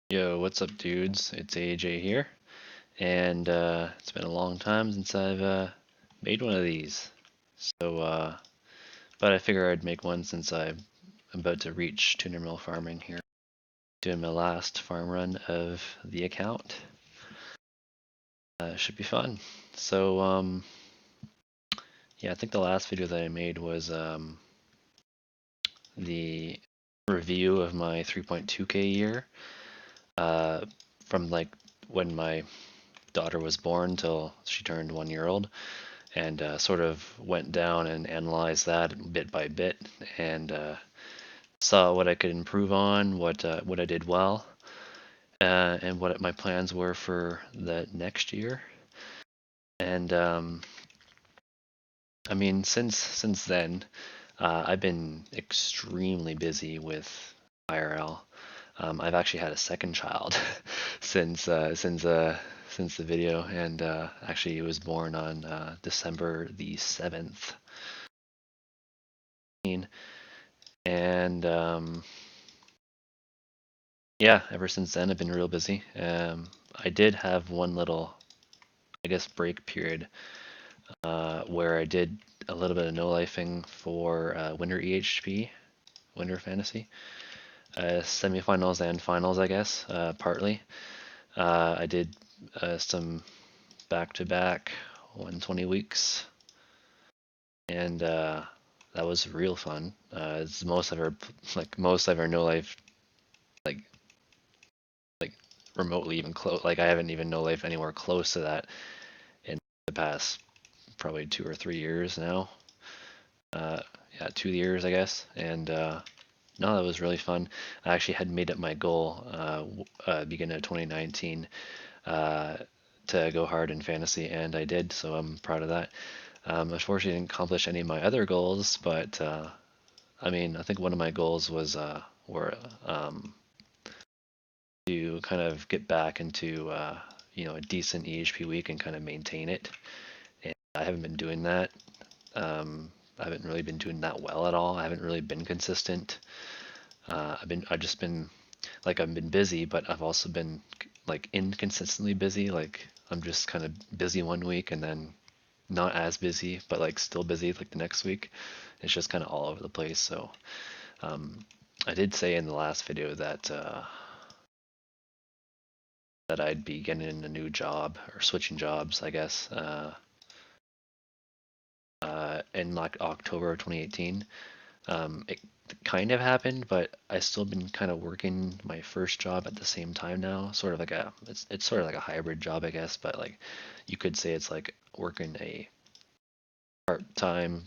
Yo, what's up, dudes? It's AJ here, and it's been a long time since I've made one of these. So, but I figure I'd make one since I'm about to reach 200 mil farming here. Doing my last farm run of the account. Should be fun. So, yeah, I think the last video that I made was the review of my 3.2K year, from like when my daughter was born till she turned 1 year old. And sort of went down and analyzed that bit by bit, and saw what I could improve on, what I did well, and what my plans were for the next year. And I mean, since then, I've been extremely busy with IRL. I've actually had a second child since the video, and actually he was born on December the 7th. And yeah, ever since then I've been real busy. I did have one little, I guess, break period where I did a little bit of no-lifing for Winter EHP, Winter Fantasy, semifinals and finals, I guess, partly. I did some back-to-back 120 weeks, and that was real fun. It's most I've ever no-life, like remotely even close. Like I haven't even no life anywhere close to that in the past probably 2 or 3 years now. Yeah, 2 years I guess. And no, that was really fun. I actually had made it my goal beginning of 2019 to go hard in fantasy, and I did. So I'm proud of that. Unfortunately, I didn't accomplish any of my other goals, but I mean, I think one of my goals was were to kind of get back into a decent EHP week and kind of maintain it. And I haven't been doing that. I haven't really been doing that well at all. I haven't really been consistent. I've just been like I've been busy, but I've also been like inconsistently busy. Like I'm just kind of busy one week and then not as busy, but like still busy like the next week. It's just kind of all over the place. So I did say in the last video that that I'd be getting a new job or switching jobs, I guess, in like October of 2018. It kind of happened, but I still been kind of working my first job at the same time now. Sort of like it's sort of like a hybrid job, I guess, but like you could say it's like working a part-time,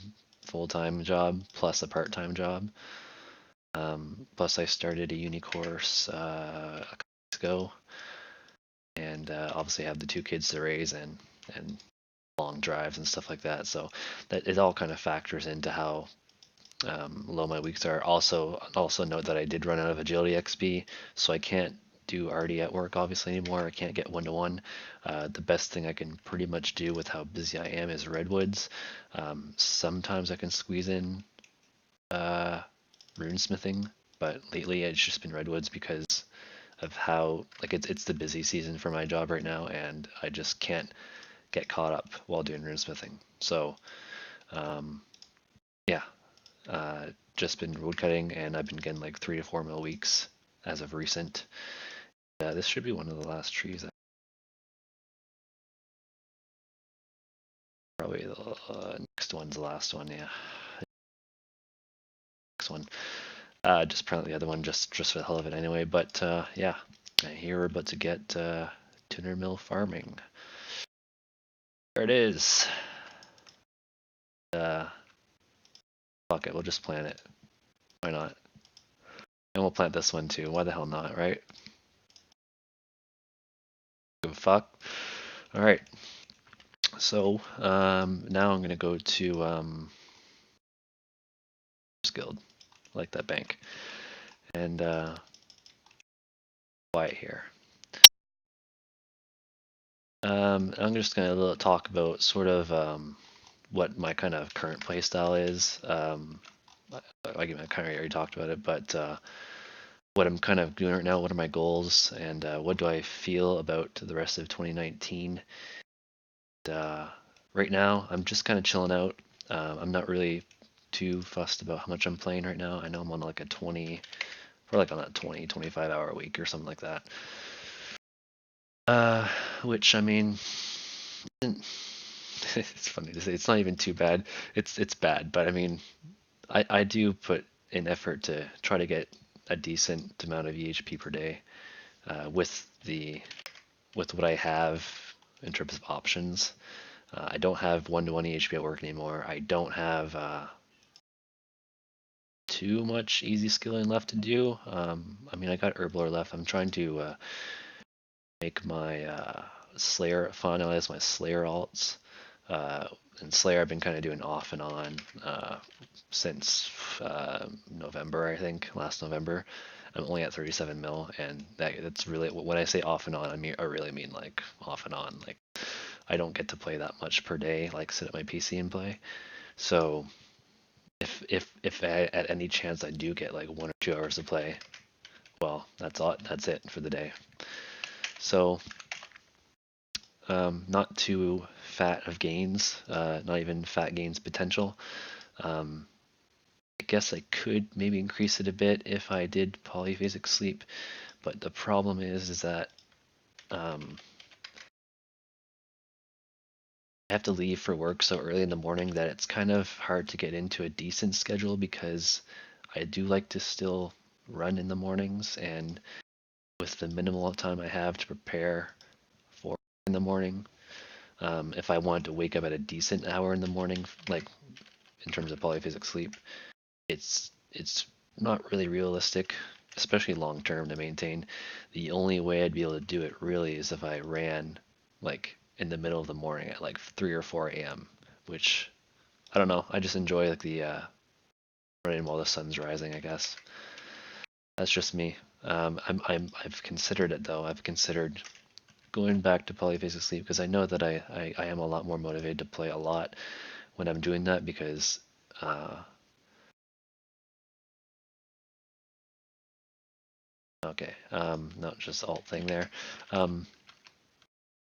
full-time job plus a part-time job. Plus I started a uni course a couple weeks ago, and obviously have the two kids to raise and long drives and stuff like that. So that it all kind of factors into how low my weeks are. Also note that I did run out of agility XP, so I can't do RD at work obviously anymore. I can't get 1-to-1. The best thing I can pretty much do with how busy I am is redwoods. Sometimes I can squeeze in runesmithing, but lately it's just been redwoods because of how like it's the busy season for my job right now, and I just can't get caught up while doing runesmithing. So yeah, just been woodcutting, and I've been getting like 3 to 4 mil weeks as of recent. This should be one of the last trees. Probably the next one's the last one. Yeah, next one. Just print the other one just for the hell of it anyway. But yeah, here we're about to get 200 mil farming. There it is. Fuck it, we'll just plant it. Why not? And we'll plant this one too. Why the hell not, right? Give a fuck. All right. So now I'm gonna go to Guild, like that bank, and quiet here. I'm just gonna talk about sort of what my kind of current playstyle is. I kind of already talked about it, but what I'm kind of doing right now, what are my goals, and what do I feel about the rest of 2019. Right now, I'm just kind of chilling out. I'm not really too fussed about how much I'm playing right now. I know I'm on like a 20, or like on a 20, 25 hour a week or something like that. Which I mean, it's funny to say. It's not even too bad. It's bad, but I mean, I do put in effort to try to get a decent amount of EHP per day with what I have in terms of options. I don't have one-to-one EHP at work anymore. I don't have too much easy skilling left to do. I mean, I got Herblore left. I'm trying to make my Slayer, finalize my Slayer alts. And Slayer I've been kind of doing off and on since November, I think, last November. I'm only at 37 mil, and that's really, when I say off and on, I really mean like off and on. Like I don't get to play that much per day, like sit at my PC and play. So if at any chance I do get like 1 or 2 hours to play, well, that's all. That's it for the day. So not too fat of gains, not even fat gains potential. I guess I could maybe increase it a bit if I did polyphasic sleep, but the problem is that I have to leave for work so early in the morning that it's kind of hard to get into a decent schedule because I do like to still run in the mornings, and with the minimal time I have to prepare for in the morning, if I wanted to wake up at a decent hour in the morning, like in terms of polyphasic sleep, it's not really realistic, especially long term, to maintain. The only way I'd be able to do it really is if I ran like in the middle of the morning at like 3 or 4 a.m., which I don't know. I just enjoy like the running while the sun's rising, I guess. That's just me. I've considered it though. I've considered going back to polyphasic sleep because I know that I am a lot more motivated to play a lot when I'm doing that because okay, not just alt thing there.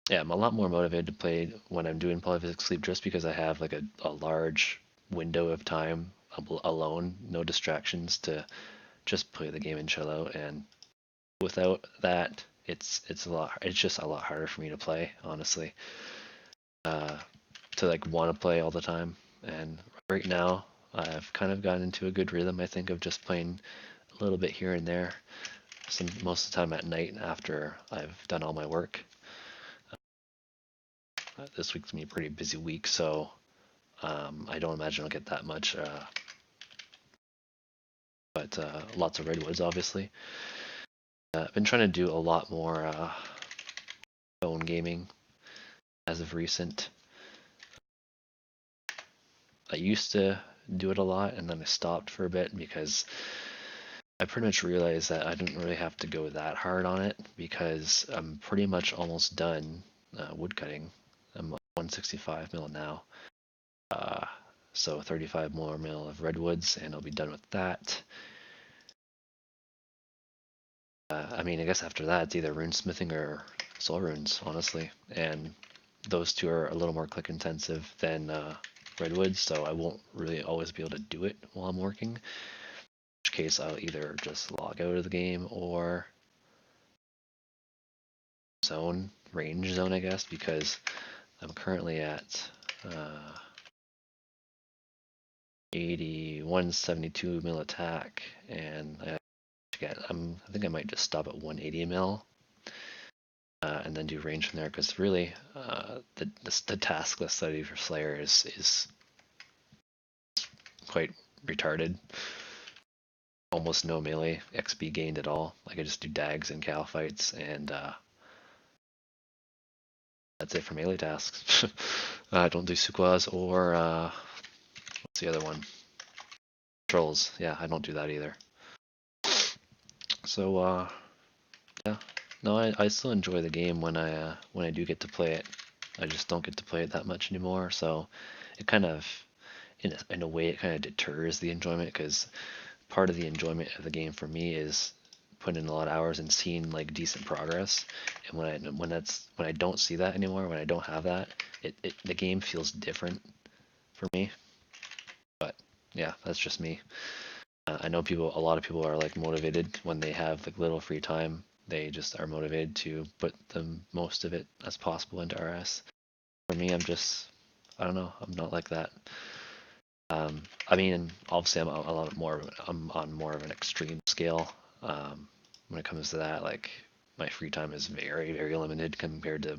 Yeah, I'm a lot more motivated to play when I'm doing polyphasic sleep just because I have like a large window of time alone, no distractions to just play the game and chill out. And without that, it's just a lot harder for me to play, honestly. To like want to play all the time. And right now, I've kind of gotten into a good rhythm, I think, of just playing a little bit here and there. Most of the time at night after I've done all my work. This week's gonna be a pretty busy week, so I don't imagine I'll get that much. But lots of redwoods, obviously. I've been trying to do a lot more phone gaming as of recent. I used to do it a lot, and then I stopped for a bit because I pretty much realized that I didn't really have to go that hard on it because I'm pretty much almost done woodcutting. I'm 165 mil now. Uh, so 35 more mil of redwoods, and I'll be done with that. I mean, I guess after that, it's either runesmithing or soul runes, honestly. And those two are a little more click intensive than redwoods, so I won't really always be able to do it while I'm working. In which case, I'll either just log out of the game or range zone, I guess, because I'm currently at 172 mil attack, and I think I might just stop at 180 mil, and then do range from there. Because really, the task list study for Slayer is quite retarded. Almost no melee XP gained at all. Like I just do dags and cal fights, and that's it for melee tasks. I don't do Sukwas or what's the other one? Trolls. Yeah, I don't do that either. So yeah, no, I still enjoy the game when I do get to play it. I just don't get to play it that much anymore. So it kind of, in a way, it kind of deters the enjoyment because part of the enjoyment of the game for me is put in a lot of hours and seen like decent progress. And when I don't see that anymore, when I don't have that, the game feels different for me. But yeah, that's just me. I know a lot of people are like motivated when they have like little free time. They just are motivated to put the most of it as possible into RS. For me, I don't know, I'm not like that. I mean, obviously, I'm on more of an extreme scale. When it comes to that, like my free time is very, very limited compared to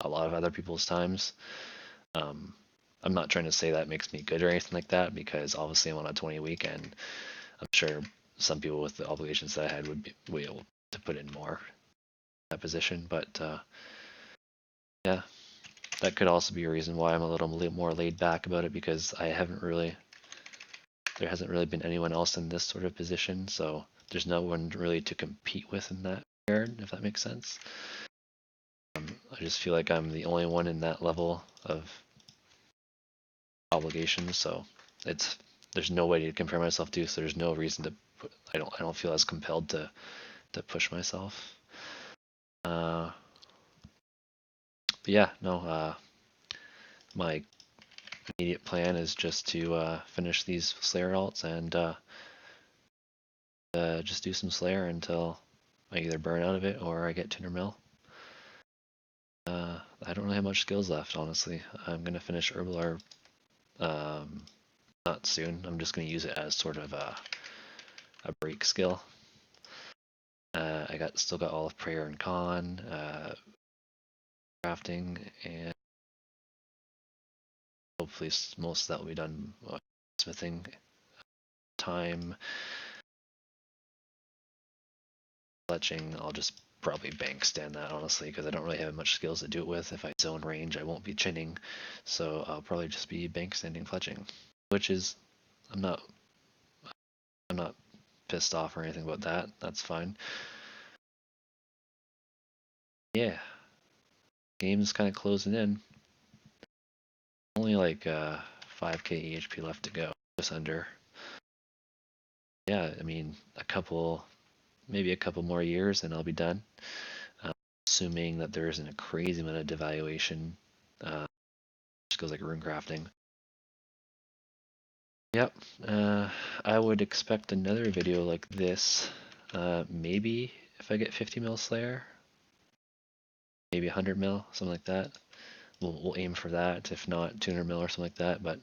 a lot of other people's times. I'm not trying to say that makes me good or anything like that, because obviously I'm on a 20 week, and I'm sure some people with the obligations that I had would be able to put in more in that position. But yeah, that could also be a reason why I'm a little more laid back about it, because there hasn't really been anyone else in this sort of position, so there's no one really to compete with in that regard, if that makes sense. I just feel like I'm the only one in that level of obligations, so there's no way to compare myself to, so there's no reason to I don't feel as compelled to push myself. But yeah, no, my immediate plan is just to finish these Slayer alts and just do some Slayer until I either burn out of it or I get 200 mil. I don't really have much skills left, honestly. I'm gonna finish Herblore not soon. I'm just gonna use it as sort of a break skill. I still got all of Prayer and Con, crafting, and hopefully most of that will be done smithing time. Fletching, I'll just probably bank stand that, honestly, because I don't really have much skills to do it with. If I zone range, I won't be chinning, so I'll probably just be bank standing fletching, which is I'm not pissed off or anything about that. That's fine. Yeah, game's kind of closing in. Only like 5k EHP left to go, just under. Yeah, I mean maybe a couple more years and I'll be done. Assuming that there isn't a crazy amount of devaluation. Just goes like rune crafting. Yep, I would expect another video like this. Maybe if I get 50 mil Slayer, maybe 100 mil, something like that. We'll aim for that. If not, 200 mil or something like that. But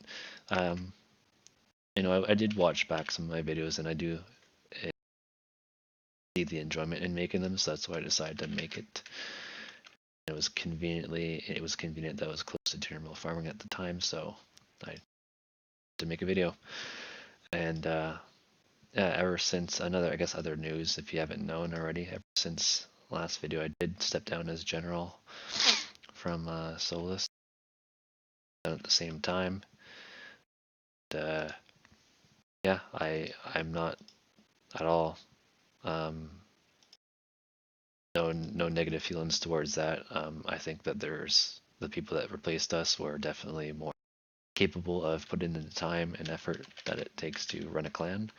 I did watch back some of my videos, and I do see the enjoyment in making them. So that's why I decided to make it. It was convenient that I was close to 200 mil farming at the time, so I had to make a video. And ever since other news, if you haven't known already, ever since last video, I did step down as general from Solus at the same time. Yeah, I'm not at all no negative feelings towards that. I think that the people that replaced us were definitely more capable of putting in the time and effort that it takes to run a clan,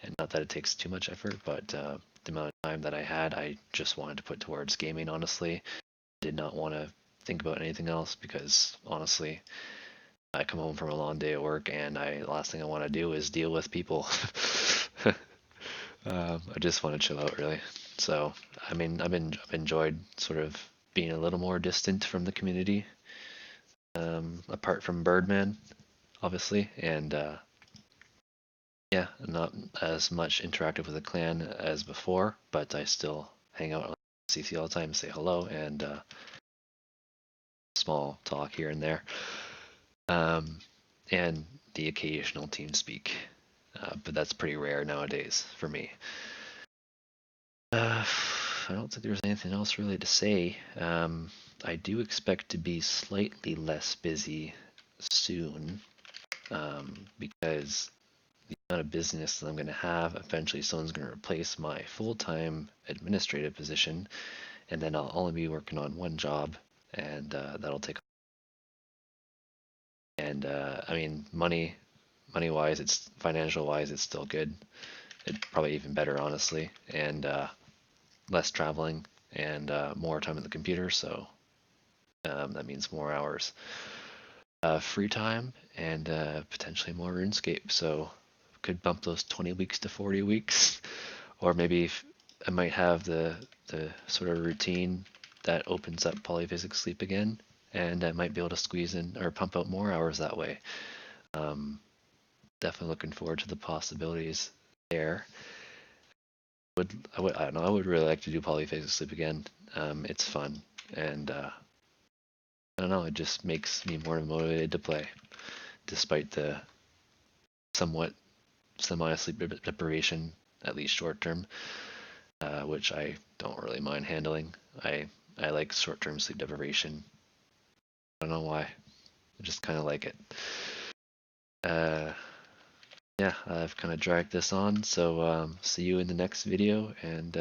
and not that it takes too much effort, but the amount of time that I had, I just wanted to put towards gaming. Honestly, did not want to think about anything else, because honestly, I come home from a long day at work, and the last thing I want to do is deal with people. I just want to chill out, really. So, I mean, I've enjoyed sort of being a little more distant from the community, apart from Birdman, obviously, and yeah, not as much interactive with the clan as before, but I still hang out on CC all the time, say hello, and small talk here and there, and the occasional team speak, but that's pretty rare nowadays for me. I don't think there's anything else really to say. I do expect to be slightly less busy soon, because the amount of business that I'm going to have, eventually someone's going to replace my full-time administrative position, and then I'll only be working on one job, and that'll take. And I mean, money-wise, financial-wise, it's still good. It's probably even better, honestly. And less traveling and more time at the computer, so that means more hours free time and potentially more RuneScape. So could bump those 20 weeks to 40 weeks, or maybe I might have the sort of routine that opens up polyphasic sleep again, and I might be able to squeeze in or pump out more hours that way. Definitely looking forward to the possibilities there. I don't know. I would really like to do polyphasic sleep again. It's fun, and I don't know. It just makes me more motivated to play, despite the somewhat semi-sleep deprivation, at least short term, which I don't really mind handling. I like short-term sleep deprivation. I don't know why. I just kind of like it. Yeah, I've kind of dragged this on, so see you in the next video, and